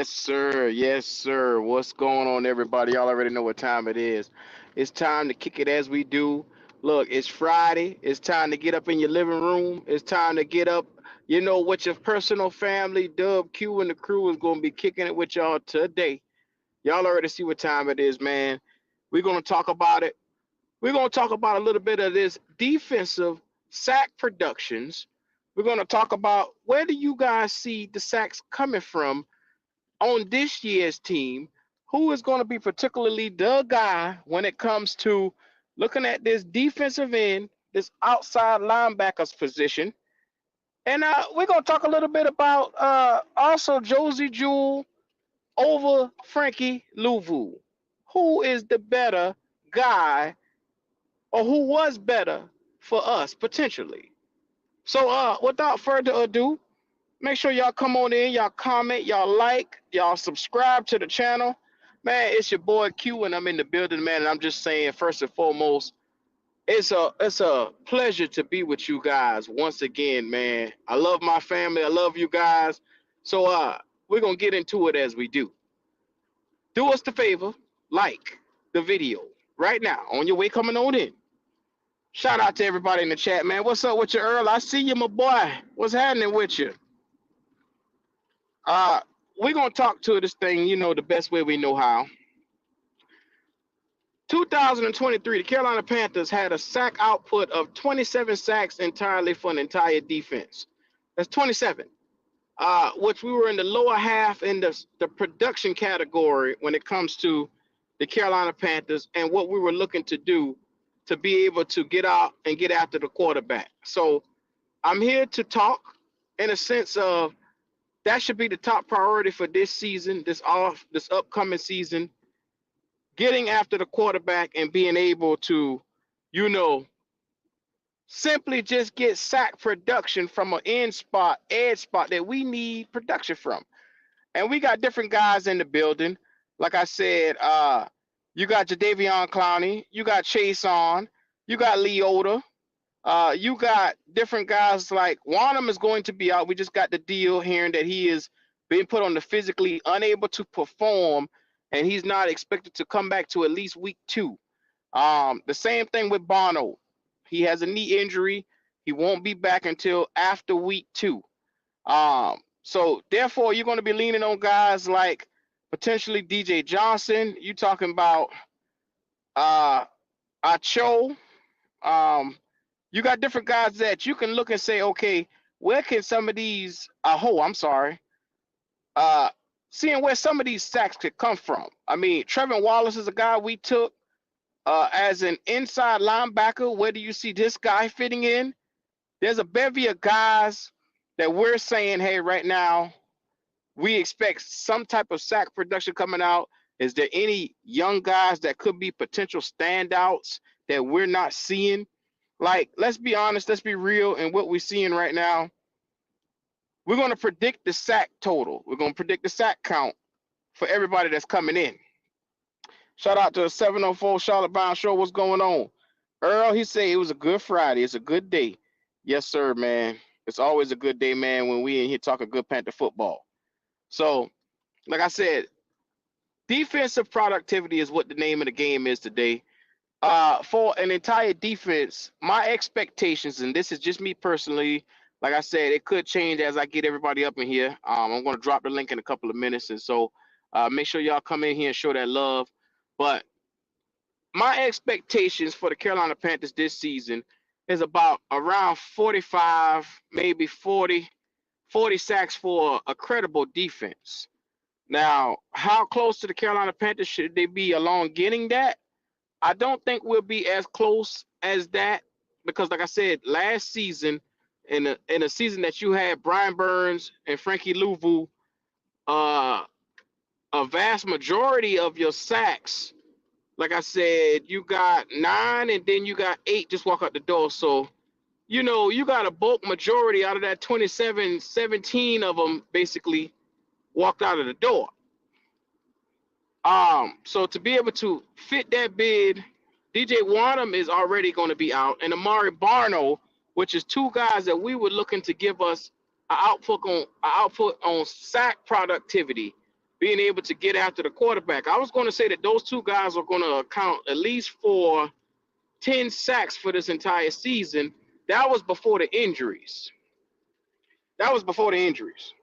Yes, sir. Yes, sir. What's going on, everybody? Y'all already know what time it is. It's time to kick it as we do. Look, it's Friday. It's time to get up in your living room. It's time to get up, with your personal family. Dub Q and the crew is going to be kicking it with y'all today. Y'all already see what time it is, man. We're going to talk about it. We're going to talk about a little bit of this defensive sack productions. We're going to talk about where do you guys see the sacks coming from on this year's team, who is going to be particularly the guy when it comes to looking at this defensive end, this outside linebackers position. And we're going to talk a little bit about also Josie Jewell over Frankie Louvu. Who is the better guy or who was better for us potentially? So without further ado, make sure y'all come on in, y'all comment, y'all like, y'all subscribe to the channel. Man, it's your boy Q and I'm in the building, man. And I'm just saying, first and foremost, it's a pleasure to be with you guys once again, man. I love my family, I love you guys. So we're gonna get into it as we do. Do us the favor, like the video right now on your way coming on in. Shout out to everybody in the chat, man. What's up with you, Earl? I see you, my boy. What's happening with you? Uh, we're gonna talk to this thing, the best way we know how. 2023, the Carolina Panthers had a sack output of 27 sacks entirely for an entire defense. That's 27. Which we were in the lower half in the production category when it comes to the Carolina Panthers and what we were looking to do to be able to get out and get after the quarterback. So I'm here to talk in a sense of that should be the top priority for this season, this upcoming season, getting after the quarterback and being able to, you know, simply just get sack production from an edge spot that we need production from. And we got different guys in the building. Like I said, you got Jadeveon Clowney, you got Chase on, you got Leota, you got different guys like Wanham is going to be out. We just got the deal hearing that he is being put on the physically unable to perform, and he's not expected to come back to at least week 2. The same thing with Bono. He has a knee injury. He won't be back until after week 2. So therefore, you're going to be leaning on guys like potentially DJ Johnson. You talking about Acho. You got different guys that you can look and say, okay, where can some of these? I'm sorry. Uh, Seeing where some of these sacks could come from. I mean, Trevin Wallace is a guy we took as an inside linebacker. Where do you see this guy fitting in? There's a bevy of guys that we're saying, hey, right now, we expect some type of sack production coming out. Is there any young guys that could be potential standouts that we're not seeing? Like, let's be honest, let's be real. And what we're seeing right now, we're going to predict the sack total. We're going to predict the sack count for everybody that's coming in. Shout out to the 704 Charlotte Bound Show. What's going on? Earl, he said it was a good Friday. It's a good day. Yes, sir, man. It's always a good day, man, when we in here talking good Panther football. So, like I said, defensive productivity is what the name of the game is today. For an entire defense, my expectations, and this is just me personally, like I said, it could change as I get everybody up in here. I'm going to drop the link in a couple of minutes, and so make sure y'all come in here and show that love. But my expectations for the Carolina Panthers this season is about around 45, maybe 40 sacks for a credible defense. Now, how close to the Carolina Panthers should they be along getting that? I don't think we'll be as close as that because, like I said, last season, in a season that you had Brian Burns and Frankie Louvu, a vast majority of your sacks, like I said, you got 9 and then you got 8 just walk out the door. So, you got a bulk majority out of that 27, 17 of them basically walked out of the door. So to be able to fit that bid, DJ Wanham is already going to be out, and Amari Barno, which is 2 guys that we were looking to give us an output on sack productivity. being able to get after the quarterback. I was going to say that those two guys are going to account at least for 10 sacks for this entire season. That was before the injuries. That was before the injuries.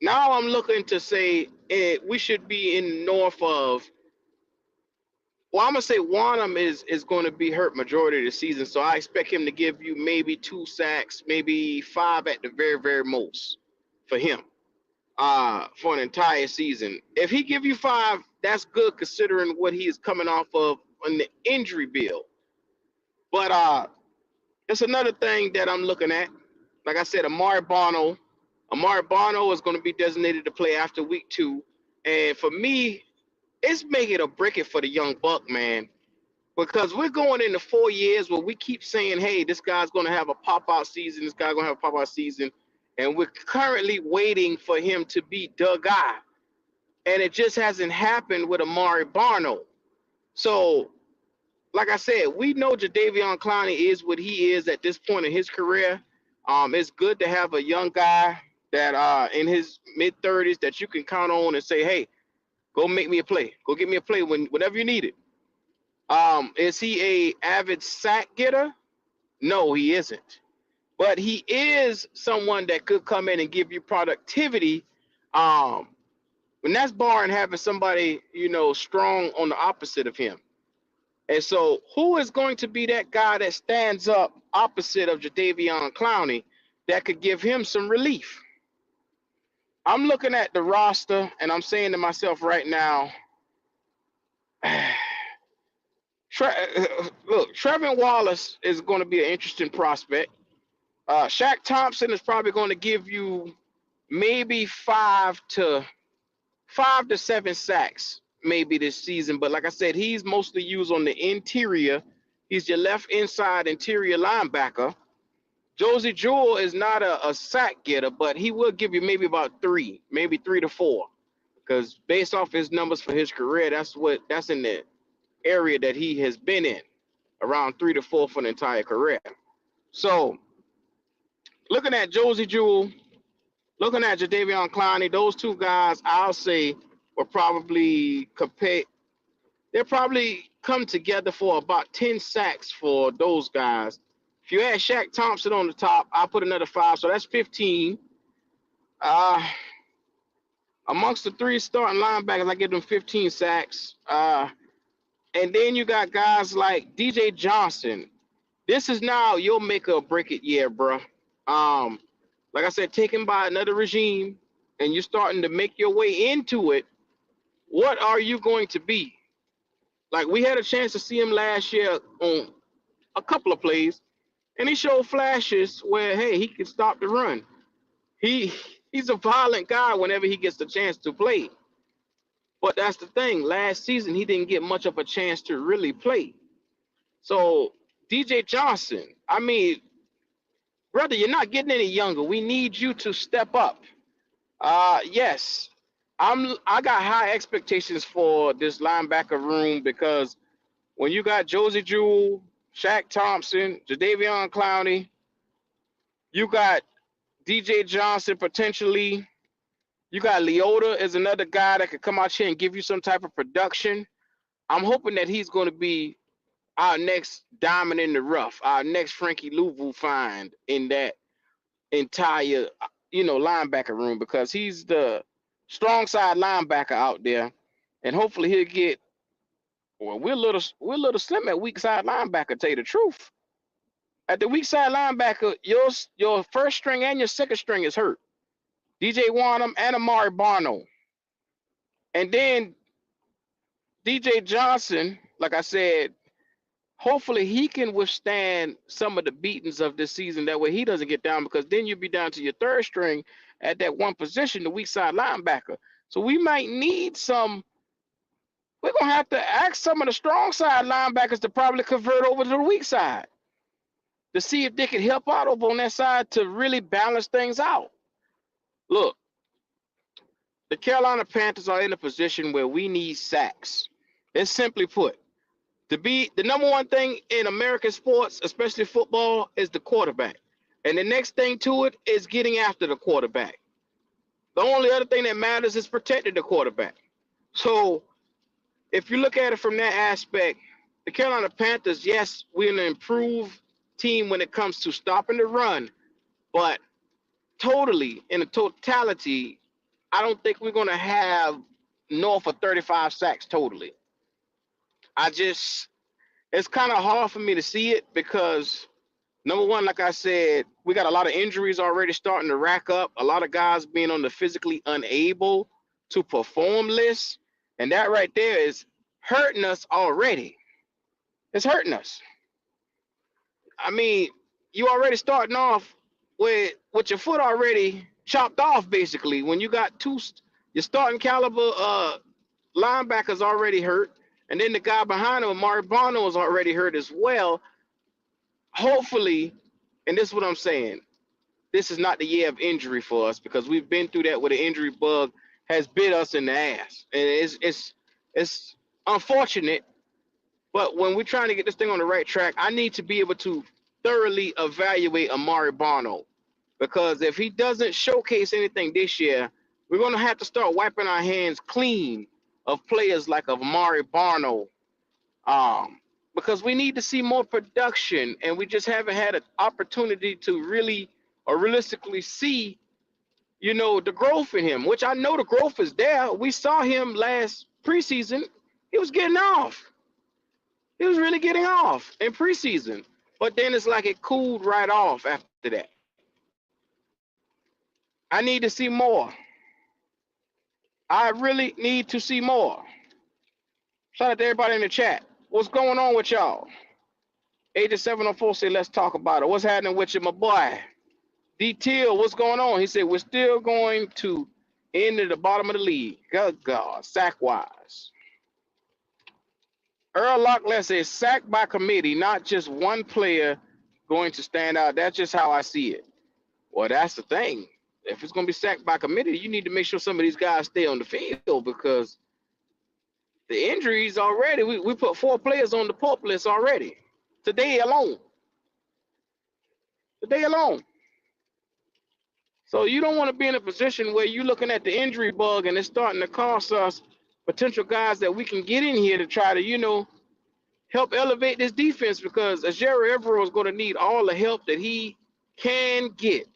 Now I'm looking to say we should be in north of. Well, I'm gonna say Wanham is going to be hurt majority of the season, so I expect him to give you maybe 2 sacks, maybe 5 at the very most for him. For an entire season. If he give you 5, that's good considering what he is coming off of on the injury bill. But it's another thing that I'm looking at. Like I said, Amari Barno is going to be designated to play after week 2, and for me, it's make it or break it for the young buck, man. Because we're going into 4 years where we keep saying, hey, this guy's going to have a pop-out season, this guy's going to have a pop-out season, and we're currently waiting for him to be the guy. And it just hasn't happened with Amari Barno. So, like I said, we know Jadeveon Clowney is what he is at this point in his career. It's good to have a young guy that in his mid-30s that you can count on and say, hey, go make me a play. Go get me a play whenever you need it. Is he a avid sack getter? No, he isn't. But he is someone that could come in and give you productivity. When that's barring having somebody, strong on the opposite of him. And so who is going to be that guy that stands up opposite of Jadeveon Clowney that could give him some relief? I'm looking at the roster and I'm saying to myself right now, look, Trevin Wallace is going to be an interesting prospect. Shaq Thompson is probably going to give you maybe 5 to 7 sacks maybe this season. But like I said, he's mostly used on the interior. He's your left inside interior linebacker. Josie Jewell is not a sack getter, but he will give you maybe about 3, maybe 3 to 4. Because based off his numbers for his career, that's in the area that he has been in, around 3 to 4 for the entire career. So looking at Josie Jewell, looking at Jadeveon Clowney, those two guys, I'll say, will probably compare. They'll probably come together for about 10 sacks for those guys. If you add Shaq Thompson on the top, I'll put another 5, so that's 15. Amongst the 3 starting linebackers, I give them 15 sacks. And then you got guys like DJ Johnson. This is now your make or break it year, bro. Like I said, taken by another regime, and you're starting to make your way into it. What are you going to be? Like, we had a chance to see him last year on a couple of plays, and he showed flashes where, hey, he can stop the run. He's a violent guy whenever he gets the chance to play. But that's the thing. Last season, he didn't get much of a chance to really play. So, DJ Johnson, I mean, brother, you're not getting any younger. We need you to step up. Yes, I got high expectations for this linebacker room because when you got Josie Jewell, Shaq Thompson, Jadeveon Clowney, you got DJ Johnson potentially. You got Leota is another guy that could come out here and give you some type of production. I'm hoping that he's going to be our next diamond in the rough, our next Frankie Louvu find in that entire, linebacker room because he's the strong side linebacker out there, and hopefully he'll get. Well, we're a little slim at weak side linebacker. To tell you the truth, at the weak side linebacker, your first string and your second string is hurt. DJ Wanham and Amari Barno, and then DJ Johnson. Like I said, hopefully he can withstand some of the beatings of this season. That way he doesn't get down because then you'll be down to your third string at that one position, the weak side linebacker. So we might need we're going to have to ask some of the strong side linebackers to probably convert over to the weak side to see if they can help out over on that side to really balance things out. Look, the Carolina Panthers are in a position where we need sacks. It's simply put. To be the number one thing in American sports, especially football, is the quarterback. And the next thing to it is getting after the quarterback. The only other thing that matters is protecting the quarterback. So if you look at it from that aspect, the Carolina Panthers, yes, we're an improved team when it comes to stopping the run, but totally in the totality, I don't think we're going to have north of 35 sacks totally. I just, it's kind of hard for me to see it because number one, like I said, we got a lot of injuries already starting to rack up. A lot of guys being on the physically unable to perform list, and that right there is hurting us already. It's hurting us. I mean, you already starting off with your foot already chopped off, basically. When you got your starting caliber linebackers already hurt, and then the guy behind him, Amari Bono, is already hurt as well. Hopefully, and this is what I'm saying, this is not the year of injury for us because we've been through that where the injury bug has bit us in the ass, and it's unfortunate. But when we're trying to get this thing on the right track, I need to be able to thoroughly evaluate Amari Bono because if he doesn't showcase anything this year, we're going to have to start wiping our hands clean of players like Amari Bono, because we need to see more production, and we just haven't had an opportunity to really or realistically see, the growth in him, which I know the growth is there. We saw him last preseason. He was getting off. He was really getting off in preseason. But then it's like it cooled right off after that. I need to see more. I really need to see more. Shout out to everybody in the chat. What's going on with y'all? 8704 said, let's talk about it. What's happening with you, my boy? D-Till, what's going on? He said, we're still going to end at the bottom of the league. Good God, sack-wise. Earl Locklear says, sacked by committee, not just one player going to stand out. That's just how I see it. Well, that's the thing. If it's going to be sacked by committee, you need to make sure some of these guys stay on the field because the injuries already, we put 4 players on the PUP list already. Today alone. So you don't want to be in a position where you're looking at the injury bug and it's starting to cost us potential guys that we can get in here to try to, help elevate this defense because Ajero Evero is going to need all the help that he can get.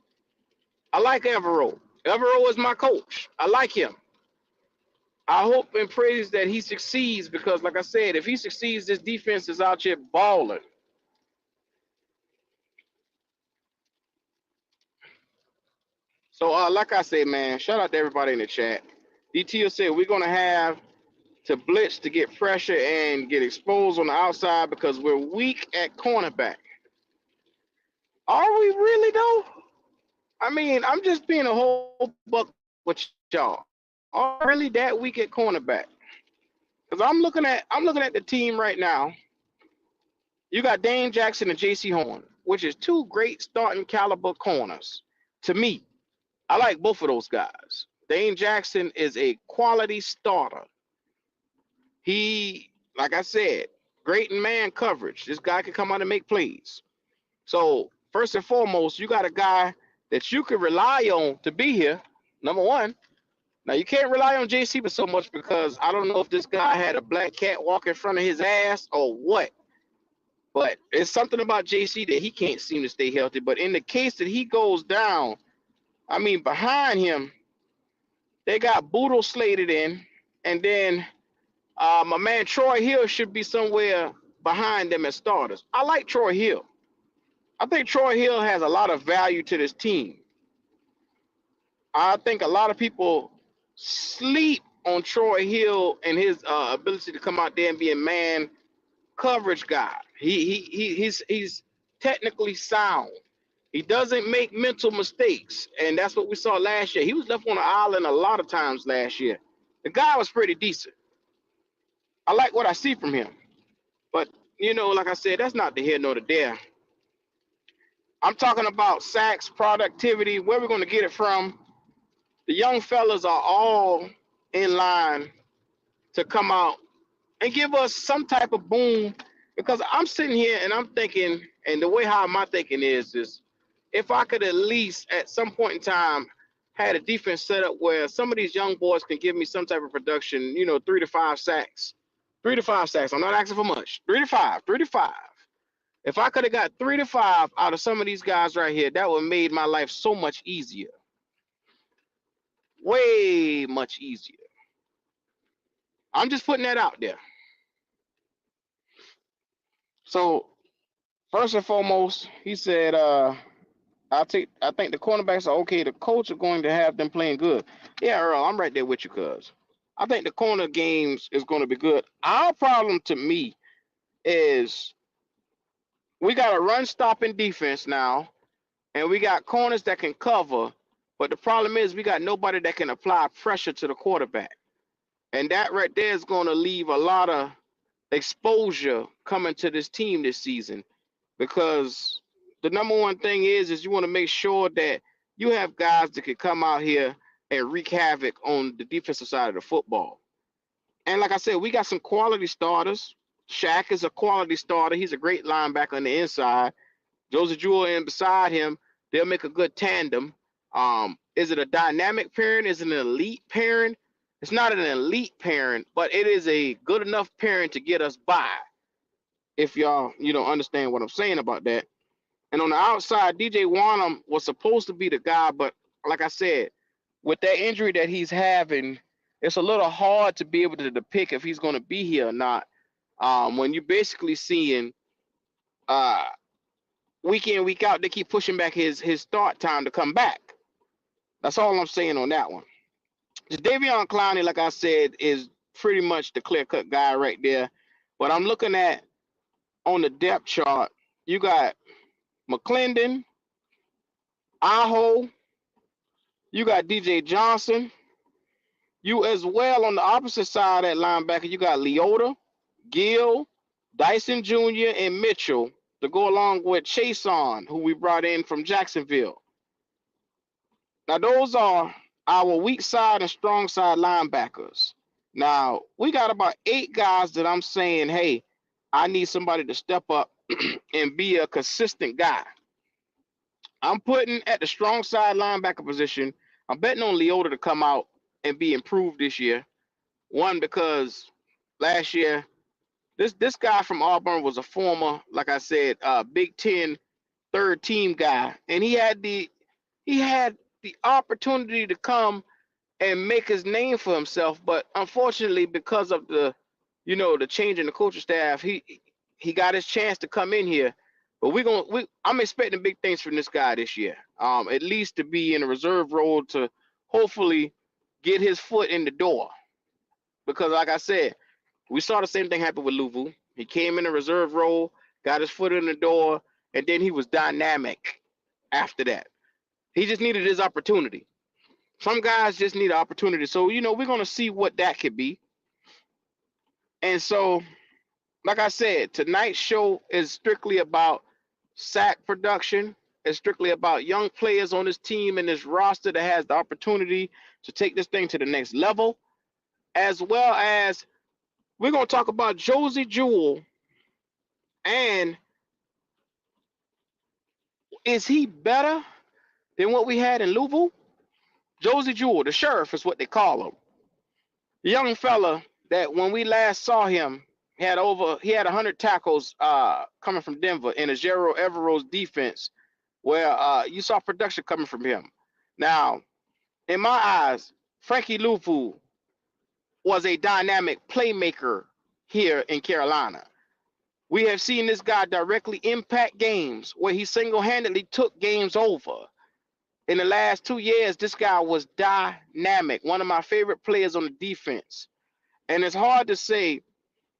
I like Evero. Evero is my coach. I like him. I hope and praise that he succeeds because, like I said, if he succeeds, this defense is out here balling. So, like I said, man, shout out to everybody in the chat. DTL said we're going to have to blitz to get pressure and get exposed on the outside because we're weak at cornerback. Are we really, though? I mean, I'm just being a whole buck with y'all. Are we really that weak at cornerback? Because I'm looking at the team right now. You got Dane Jackson and J.C. Horn, which is 2 great starting caliber corners. To me, I like both of those guys. Dane Jackson is a quality starter. He, like I said, great in man coverage. This guy can come out and make plays. So first and foremost, you got a guy that you can rely on to be here, number one. Now, you can't rely on JC but so much because I don't know if this guy had a black cat walk in front of his ass or what. But it's something about JC that he can't seem to stay healthy. But in the case that he goes down, I mean, behind him, they got Boodle slated in. And then my man Troy Hill should be somewhere behind them as starters. I like Troy Hill. I think Troy Hill has a lot of value to this team. I think a lot of people sleep on Troy Hill and his ability to come out there and be a man coverage guy. He's technically sound. He doesn't make mental mistakes, and that's what we saw last year. He was left on the island a lot of times last year. The guy was pretty decent. I like what I see from him. But, like I said, that's not the here nor the there. I'm talking about sacks, productivity, where we're going to get it from. The young fellas are all in line to come out and give us some type of boom, because I'm sitting here and I'm thinking, and the way how my thinking is if I could at least at some point in time had a defense set up where some of these young boys can give me some type of production, 3 to 5 sacks. 3 to 5 sacks. I'm not asking for much. 3 to 5. 3 to 5. If I could have got 3 to 5 out of some of these guys right here, that would have made my life so much easier. Way much easier. I'm just putting that out there. So first and foremost, he said, I think the cornerbacks are okay. The coach are going to have them playing good. Yeah, Earl, I'm right there with you, cuz. I think the corner games is going to be good. Our problem to me is we got a run stopping defense now, and we got corners that can cover. But the problem is we got nobody that can apply pressure to the quarterback. And that right there is going to leave a lot of exposure coming to this team this season, because the number one thing is you want to make sure that you have guys that can come out here and wreak havoc on the defensive side of the football. And like I said, we got some quality starters. Shaq is a quality starter. He's a great linebacker on the inside. Joseph Jewell in beside him, they'll make a good tandem. Is it a dynamic pairing? Is it an elite pairing? It's not an elite pairing, but it is a good enough pairing to get us by. If y'all, understand what I'm saying about that. And on the outside, DJ Wanham was supposed to be the guy, but like I said, with that injury that he's having, it's a little hard to be able to depict if he's going to be here or not. When you're basically seeing uh, week in, week out, they keep pushing back his start time to come back. That's all I'm saying on that one. Davion Clowney, like I said, is pretty much the clear-cut guy right there. But I'm looking at on the depth chart, you got McClendon, Aho, you got DJ Johnson. You as well on the opposite side of that linebacker, you got Leota, Gill, Dyson Jr., and Mitchell to go along with Chason, who we brought in from Jacksonville. Now, those are our weak side and strong side linebackers. Now, we got about 8 guys that I'm saying, hey, I need somebody to step up and be a consistent guy. I'm putting at the strong side linebacker position, I'm betting on Leota to come out and be improved this year. One, because last year, this guy from Auburn was a former, like I said, Big Ten third team guy, and he had the opportunity to come and make his name for himself, but unfortunately, because of the change in the coaching staff, he got his chance to come in here. But I'm expecting big things from this guy this year. At least to be in a reserve role to hopefully get his foot in the door. Because like I said, we saw the same thing happen with Luvu. He came in a reserve role, got his foot in the door, and then he was dynamic after that. He just needed his opportunity. Some guys just need an opportunity. So, we're going to see what that could be. And so, like I said, tonight's show is strictly about sack production. It's strictly about young players on this team and this roster that has the opportunity to take this thing to the next level, as well as we're going to talk about Josie Jewell, and is he better than what we had in Louisville? Josie Jewell, the sheriff is what they call him. The young fella that when we last saw him, he had 100 tackles coming from Denver in a Jero Evero's defense, where you saw production coming from him. Now, in my eyes, Frankie Luvu was a dynamic playmaker here in Carolina. We have seen this guy directly impact games where he single-handedly took games over. In the last 2 years, this guy was dynamic, one of my favorite players on the defense. And it's hard to say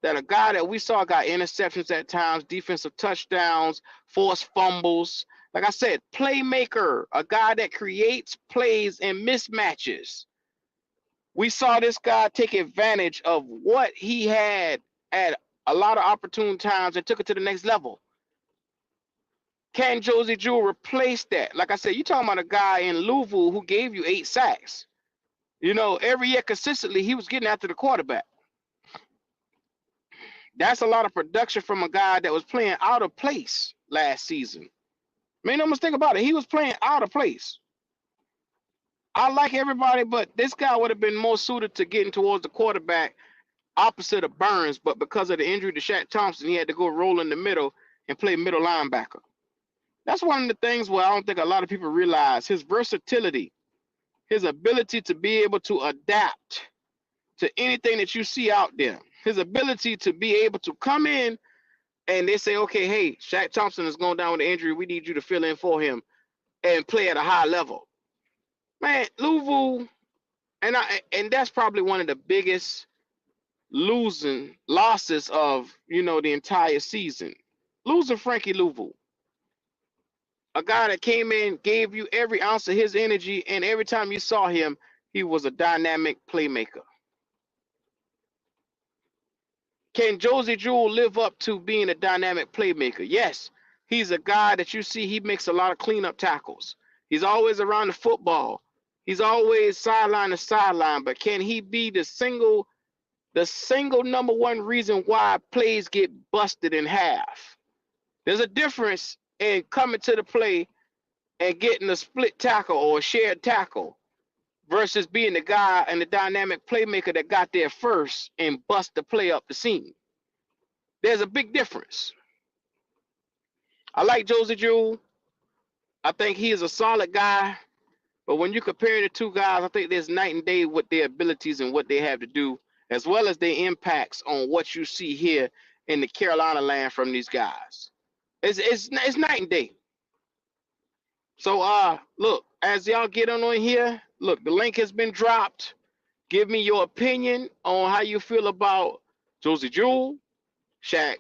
that a guy that we saw got interceptions at times, defensive touchdowns, forced fumbles. Like I said, playmaker, a guy that creates plays and mismatches. We saw this guy take advantage of what he had at a lot of opportune times and took it to the next level. Can Josie Jewell replace that? Like I said, you're talking about a guy in Louisville who gave you 8 sacks. Every year consistently, he was getting after the quarterback. That's a lot of production from a guy that was playing out of place last season. Make no mistake about it. He was playing out of place. I like everybody, but this guy would have been more suited to getting towards the quarterback opposite of Burns, but because of the injury to Shaq Thompson, he had to go roll in the middle and play middle linebacker. That's one of the things where I don't think a lot of people realize his versatility, his ability to be able to adapt to anything that you see out there, his ability to be able to come in and they say, okay, hey, Shaq Thompson is going down with an injury. We need you to fill in for him and play at a high level. Man, Louisville, and that's probably one of the biggest losses of the entire season. Losing Frankie Louisville, a guy that came in, gave you every ounce of his energy, and every time you saw him, he was a dynamic playmaker. Can Josie Jewell live up to being a dynamic playmaker? Yes. He's a guy that you see, he makes a lot of cleanup tackles. He's always around the football. He's always sideline to sideline, but can he be the single number one reason why plays get busted in half? There's a difference in coming to the play and getting a split tackle or a shared tackle versus being the guy and the dynamic playmaker that got there first and bust the play up the seam. There's a big difference. I like Josie Jewell. I think he is a solid guy. But when you compare the two guys, I think there's night and day with their abilities and what they have to do, as well as their impacts on what you see here in the Carolina land from these guys. It's night and day. So look, as y'all get on here, look, the link has been dropped. Give me your opinion on how you feel about Josie Jewell, Shaq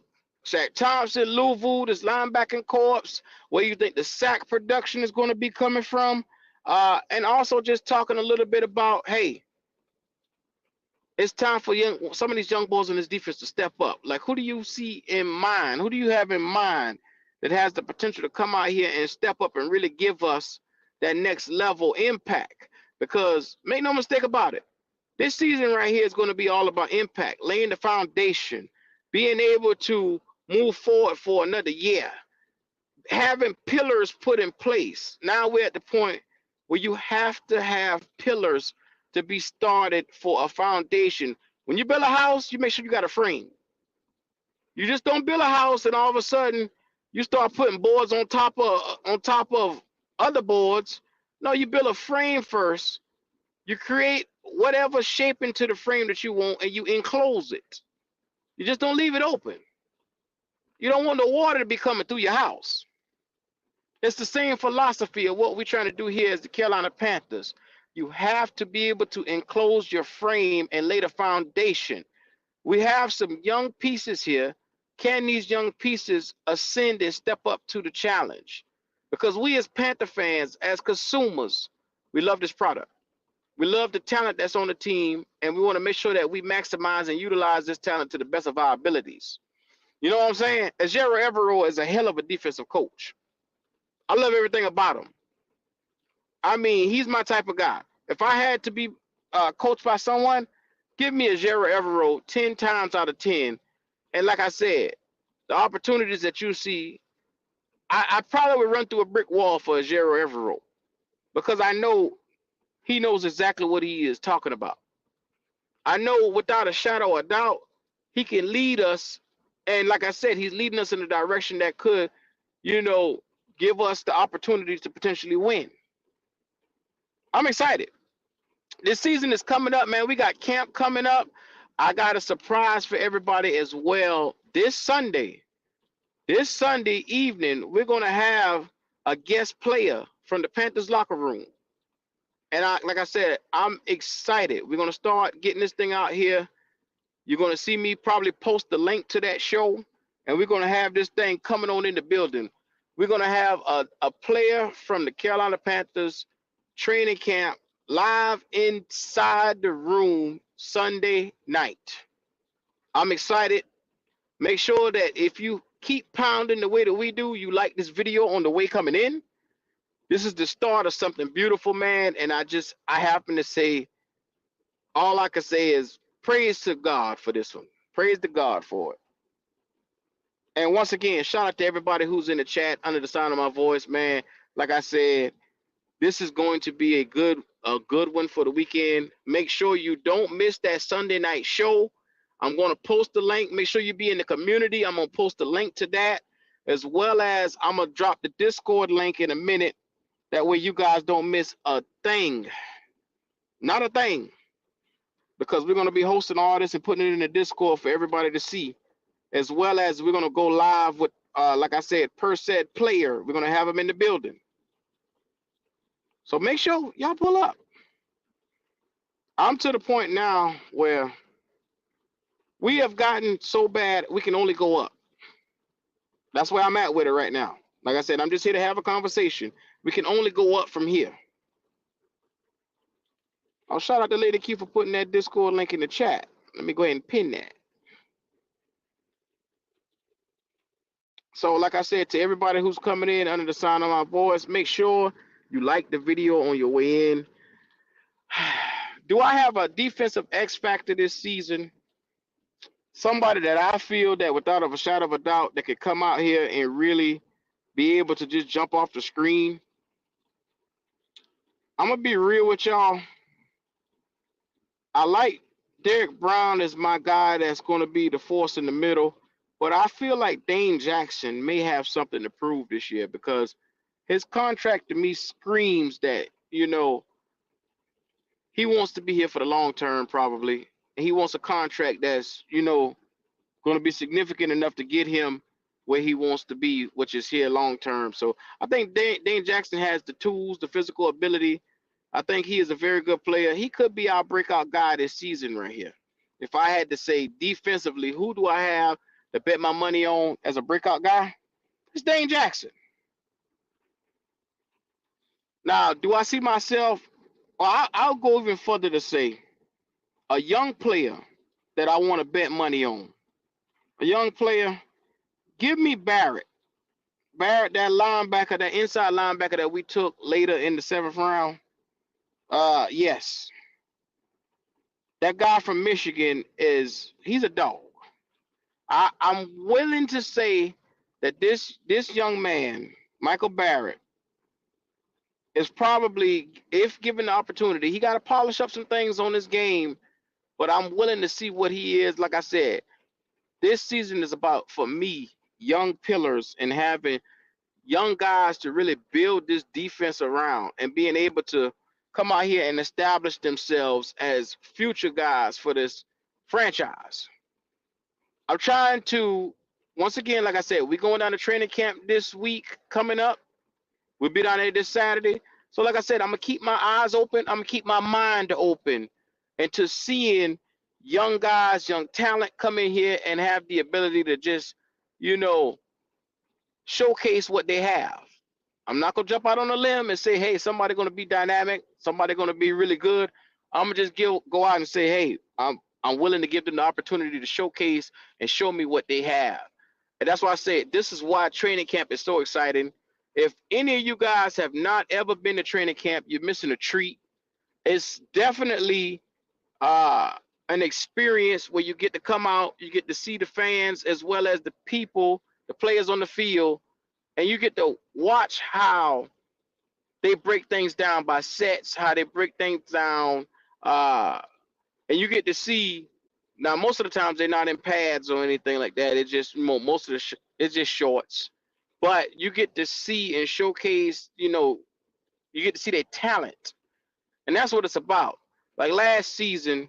Thompson, Louisville, this linebacking corps, where you think the sack production is going to be coming from. And also just talking a little bit about, hey, it's time for some of these young boys in this defense to step up. Like, who do you see in mind? Who do you have in mind that has the potential to come out here and step up and really give us that next level impact? Because make no mistake about it, this season right here is going to be all about impact, laying the foundation, being able to move forward for another year, having pillars put in place. Now we're at the point where you have to have pillars to be started for a foundation. When you build a house, you make sure you got a frame. You just don't build a house and all of a sudden you start putting boards on top of other boards. No, you build a frame first. You create whatever shape into the frame that you want and you enclose it. You just don't leave it open. You don't want the water to be coming through your house. It's the same philosophy of what we're trying to do here as the Carolina Panthers. You have to be able to enclose your frame and lay the foundation. We have some young pieces here. Can these young pieces ascend and step up to the challenge? Because we as Panther fans, as consumers, we love this product. We love the talent that's on the team, and we want to make sure that we maximize and utilize this talent to the best of our abilities. You know what I'm saying? Ajero Evero is a hell of a defensive coach. I love everything about him. I mean, he's my type of guy. If I had to be coached by someone, give me Ajero Evero 10 times out of 10. And like I said, the opportunities that you see, I probably would run through a brick wall for Ajero Evero because I know he knows exactly what he is talking about. I know without a shadow of doubt, he can lead us. And like I said, he's leading us in a direction that could, give us the opportunity to potentially win. I'm excited. This season is coming up, man. We got camp coming up. I got a surprise for everybody as well. This Sunday evening, we're going to have a guest player from the Panthers locker room. And like I said, I'm excited. We're going to start getting this thing out here. You're going to see me probably post the link to that show, and we're going to have this thing coming on in the building. We're going to have a player from the Carolina Panthers training camp live inside the room Sunday night. I'm excited. Make sure that if you keep pounding the way that we do, you like this video on the way coming in. This is the start of something beautiful, man. And I happen to say, all I can say is praise to God for this one. Praise to God for it. And once again, shout out to everybody who's in the chat under the sound of my voice, man. Like I said, this is going to be a good a good one for the weekend. Make sure you don't miss that Sunday night show. I'm going to post the link. Make sure you be in the community. I'm going to post the link to that, as well as I'm going to drop the Discord link in a minute. That way you guys don't miss a thing. Not a thing. Because we're going to be hosting all this and putting it in the Discord for everybody to see, as well as we're going to go live with, like I said, per set player. We're going to have them in the building. So make sure y'all pull up. I'm to the point now where we have gotten so bad we can only go up. That's where I'm at with it right now. Like I said, I'm just here to have a conversation. We can only go up from here. I'll shout out to Lady Q for putting that Discord link in the chat. Let me go ahead and pin that. So, like I said, to everybody who's coming in under the sound of my voice, make sure you like the video on your way in. Do I have a defensive X factor this season? Somebody that I feel that without a shadow of a doubt that could come out here and really be able to just jump off the screen. I'm gonna be real with y'all. I like Derek Brown as my guy that's going to be the force in the middle, but I feel like Dane Jackson may have something to prove this year because his contract to me screams that, he wants to be here for the long term probably. And he wants a contract that's, going to be significant enough to get him where he wants to be, which is here long term. So I think Dane Jackson has the tools, the physical ability. I think he is a very good player. He could be our breakout guy this season right here. If I had to say defensively, who do I have to bet my money on as a breakout guy? It's Dane Jackson. Now, do I see myself? Well, I'll go even further to say a young player that I want to bet money on. A young player, give me Barrett. Barrett, that linebacker, that inside linebacker that we took later in the 7th round. Yes. That guy from Michigan he's a dog. I'm willing to say that this young man, Michael Barrett, is probably, if given the opportunity, he got to polish up some things on his game, but I'm willing to see what he is. Like I said, this season is about, for me, young pillars and having young guys to really build this defense around and being able to come out here and establish themselves as future guys for this franchise. I'm trying to, once again, like I said, we're going down to training camp this week coming up. We'll be down there this Saturday. So, like I said, I'm going to keep my eyes open. I'm going to keep my mind open into seeing young guys, young talent come in here and have the ability to just, showcase what they have. I'm not going to jump out on a limb and say, hey, somebody going to be dynamic. Somebody going to be really good. I'm going to just go out and say, hey, I'm willing to give them the opportunity to showcase and show me what they have. And that's why I say this is why training camp is so exciting. If any of you guys have not ever been to training camp, you're missing a treat. It's definitely an experience where you get to come out, you get to see the fans as well as the people, the players on the field, and you get to watch how they break things down by sets, how they break things down, and you get to see. Now, most of the times they're not in pads or anything like that. It's just most of it's just shorts. But you get to see and showcase. You get to see their talent, and that's what it's about. Like last season,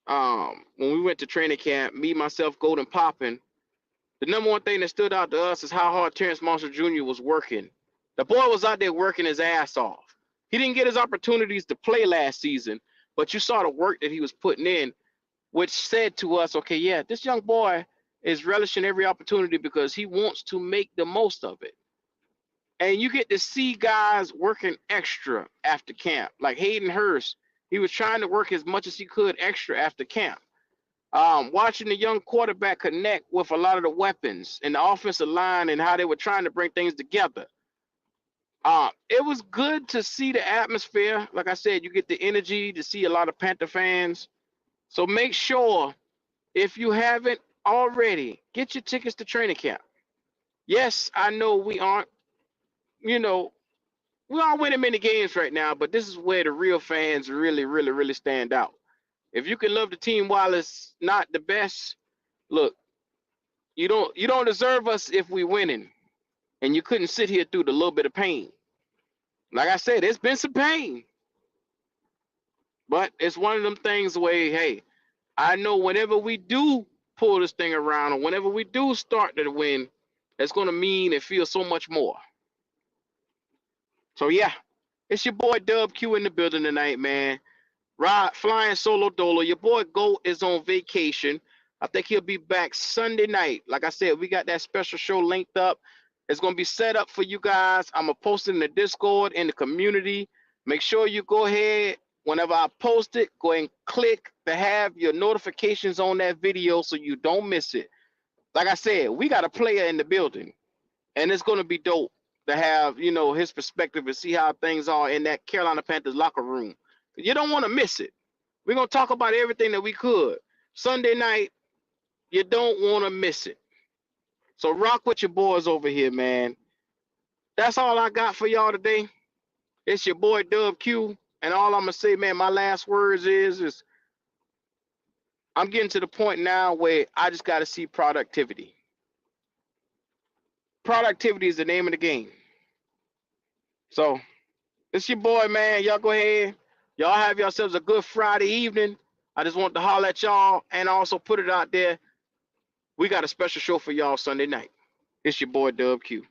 when we went to training camp, me, myself, Golden Poppin', the number one thing that stood out to us is how hard Terrence Marshall Jr. was working. The boy was out there working his ass off. He didn't get his opportunities to play last season, but you saw the work that he was putting in, which said to us, okay, yeah, this young boy is relishing every opportunity because he wants to make the most of it. And you get to see guys working extra after camp. Like Hayden Hurst, he was trying to work as much as he could extra after camp. Watching the young quarterback connect with a lot of the weapons and the offensive line and how they were trying to bring things together. It was good to see the atmosphere. Like I said, you get the energy to see a lot of Panther fans. So make sure, if you haven't already, get your tickets to training camp. Yes, I know we aren't, you know, We are winning many games right now, but this is where the real fans really, really, really stand out. If you can love the team while it's not the best, look, you don't deserve us if we winning, and you couldn't sit here through the little bit of pain. Like I said, it's been some pain, but it's one of them things where, hey, I know whenever we do pull this thing around, or whenever we do start to win, it's gonna mean it feels so much more. So yeah, it's your boy Dub Q in the building tonight, man. Rod flying solo dolo. Your boy Goat is on vacation. I think he'll be back Sunday night. Like I said, we got that special show linked up. It's gonna be set up for you guys. I'm gonna post it in the Discord in the community. Make sure you go ahead whenever I post it. Go ahead and click to have your notifications on that video so you don't miss it. Like I said, we got a player in the building, and it's gonna be dope to have his perspective and see how things are in that Carolina Panthers locker room. You don't want to miss it. We're gonna talk about everything that we could. Sunday night, you don't want to miss it. So rock with your boys over here, man. That's all I got for y'all today. It's your boy Dub Q, and all I'm gonna say, man, my last words is I'm getting to the point now where I just gotta see productivity. Productivity is the name of the game. So it's your boy, man. Y'all go ahead. Y'all have yourselves a good Friday evening. I just want to holler at y'all and also put it out there. We got a special show for y'all Sunday night. It's your boy Dub Q.